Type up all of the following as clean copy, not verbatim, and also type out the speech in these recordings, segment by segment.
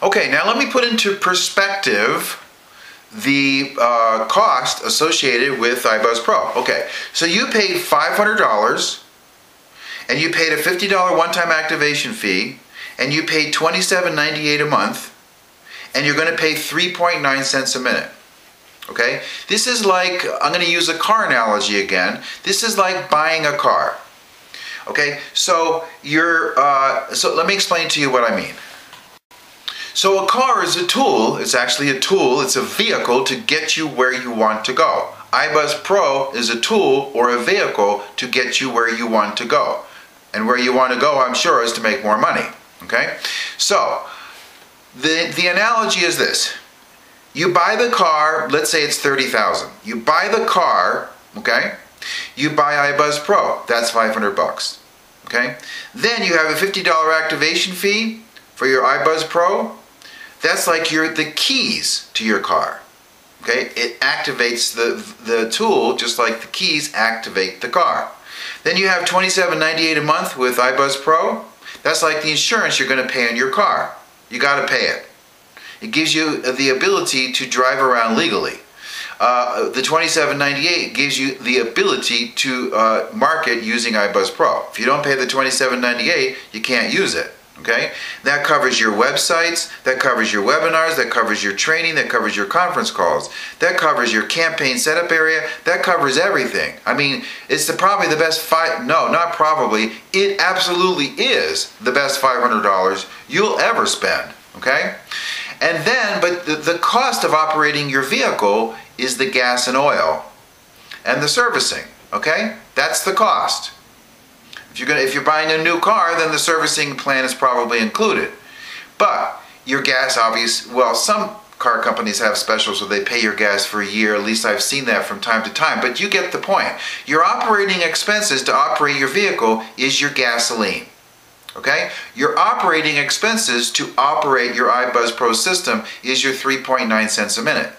Okay, now let me put into perspective the cost associated with iBuzz Pro. Okay, so you paid $500 and you paid a $50 one-time activation fee and you paid $27.98 a month and you're going to pay 3.9 cents a minute. Okay, this is like, I'm going to use a car analogy again. This is like buying a car. Okay, so so let me explain to you what I mean. So a car is a tool. It's actually a tool. It's a vehicle to get you where you want to go. iBuzz Pro is a tool or a vehicle to get you where you want to go. And where you want to go, I'm sure, is to make more money. Okay? So the analogy is this. You buy the car, let's say it's $30,000. You buy the car, okay? You buy iBuzz Pro. That's $500. Okay? Then you have a $50 activation fee for your iBuzz Pro. That's like the keys to your car. Okay? It activates the tool just like the keys activate the car. Then you have $27.98 a month with iBuzz Pro. That's like the insurance you're going to pay on your car. You got to pay it. It gives you the ability to drive around legally. The $27.98 gives you the ability to market using iBuzz Pro. If you don't pay the $27.98, you can't use it. Okay? That covers your websites, that covers your webinars, that covers your training, that covers your conference calls, that covers your campaign setup area, that covers everything. I mean, it's probably the best no, not probably, it absolutely is the best $500 you'll ever spend. Okay? And then, but the cost of operating your vehicle is the gas and oil and the servicing. Okay? That's the cost. If you're buying a new car, then the servicing plan is probably included. But your gas, well, some car companies have specials where they pay your gas for a year. At least I've seen that from time to time. But you get the point. Your operating expenses to operate your vehicle is your gasoline. Okay? Your operating expenses to operate your iBuzz Pro system is your 3.9 cents a minute.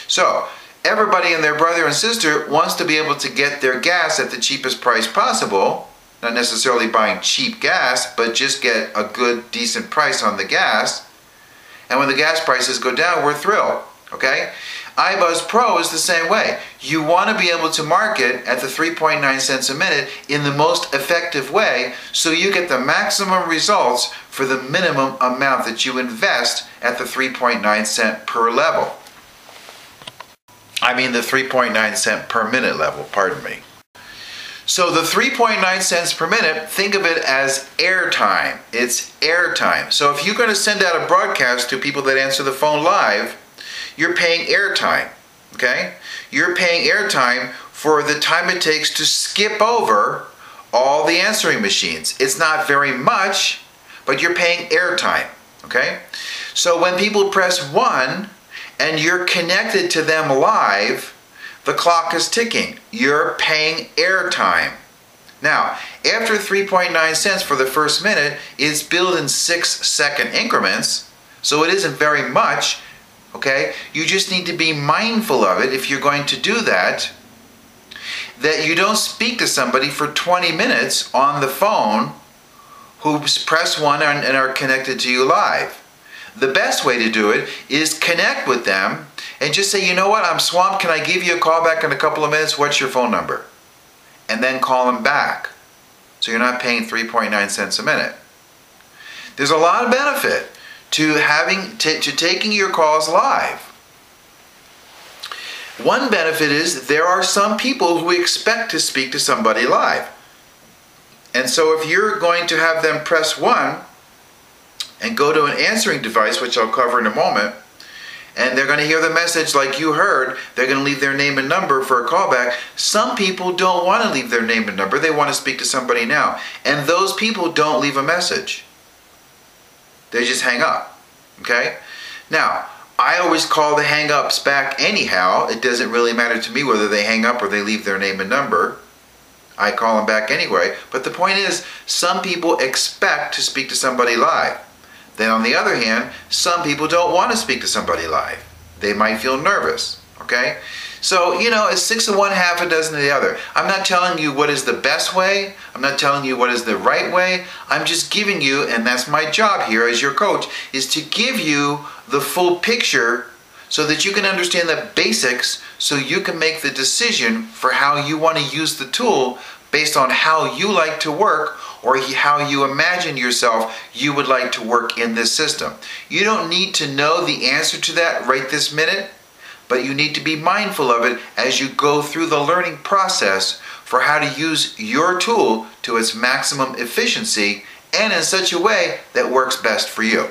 So, everybody and their brother and sister wants to be able to get their gas at the cheapest price possible. Not necessarily buying cheap gas, but just get a good, decent price on the gas. And when the gas prices go down, we're thrilled. Okay? iBuzz Pro is the same way. You want to be able to market at the 3.9 cents a minute in the most effective way so you get the maximum results for the minimum amount that you invest at the 3.9 cent per level. I mean the 3.9 cent per minute level, pardon me. So the 3.9 cents per minute, think of it as airtime. It's airtime. So if you're going to send out a broadcast to people that answer the phone live, you're paying airtime, okay? You're paying airtime for the time it takes to skip over all the answering machines. It's not very much, but you're paying airtime, okay? So when people press 1 and you're connected to them live, the clock is ticking. You're paying airtime. Now, after 3.9 cents for the first minute, it's billed in 6-second increments, so it isn't very much. Okay? You just need to be mindful of it if you're going to do that, that you don't speak to somebody for 20 minutes on the phone who press 1 and are connected to you live. The best way to do it is connect with them and just say, you know what, I'm swamped, can I give you a call back in a couple of minutes? What's your phone number? And then call them back. So you're not paying 3.9 cents a minute. There's a lot of benefit to taking your calls live. One benefit is there are some people who expect to speak to somebody live. And so if you're going to have them press 1 and go to an answering device, which I'll cover in a moment, and they're going to hear the message like you heard, they're going to leave their name and number for a callback. Some people don't want to leave their name and number. They want to speak to somebody now. And those people don't leave a message. They just hang up. Okay? Now, I always call the hang-ups back anyhow. It doesn't really matter to me whether they hang up or they leave their name and number. I call them back anyway. But the point is, some people expect to speak to somebody live. Then on the other hand, some people don't want to speak to somebody live. They might feel nervous. Okay? So, it's 6 of one, half a dozen of the other. I'm not telling you what is the best way. I'm not telling you what is the right way. I'm just giving you, and that's my job here as your coach, is to give you the full picture so that you can understand the basics so you can make the decision for how you want to use the tool based on how you like to work or how you imagine yourself you would like to work in this system. You don't need to know the answer to that right this minute, but you need to be mindful of it as you go through the learning process for how to use your tool to its maximum efficiency and in such a way that works best for you.